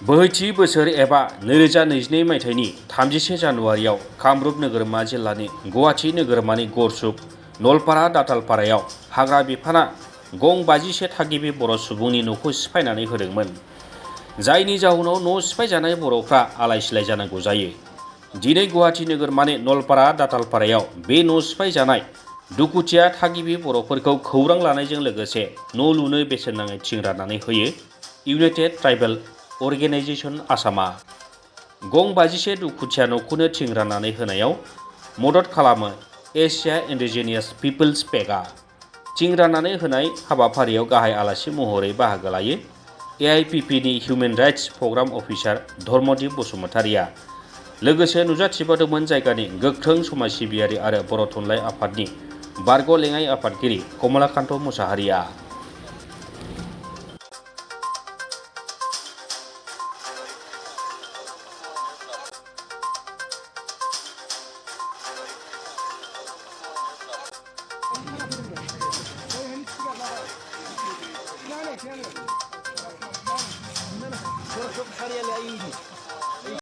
बोहैथि बोसोर एबा 2022 मायथाइनि 31 जानुवारियाव कामरुप नोगोरमा जिल्लानि गुवाहाटी नोगोरमानि गरसुक नलपारा दातालपारायाव हाग्रा बिफाना गं 51 थागिबि बर' सुबुंनि न'खौ सिफायनानै होदोंमोन। जायनि जाउनाव न' सिफायजानाय बर'फ्रा आलाय-सिलाय जानांगौ जायो। दिनै गुवाहाटी नोगोरमानि नलपारा दातालपारायाव बे न' सिफायजानाय दुखुथिया थागिबि बर'फोरखौ खौरां लानायजों लोगोसे न' लुनो बेसेन नाङै थिं राननानै होयो इउनाइटेड ट्राइबेल अर्गेनाइजेशन आसामा। गं 51 दुखुथिया न'खौनो थिं राननानै होनायाव मदद खालामो एसिया इन्डिजिनियास पिपल्स पेकआ। थिं राननानै होनाय हाबाफारियाव गाहाय आलासि महरै बाहागो लायो एआइपिपिनि हिउमेन राइट्स प्रग्राम अफिसार धर्मदीप बसुमतारिया। लोगोसे नुजाथिबावदोंमोन जायगानि गोख्रों समाज सिबियारि आरो बर' थुनलाइ आफादनि बारग' लेङाइ आफादगिरि कमलाकान्त मुसाहारिया। बर'फ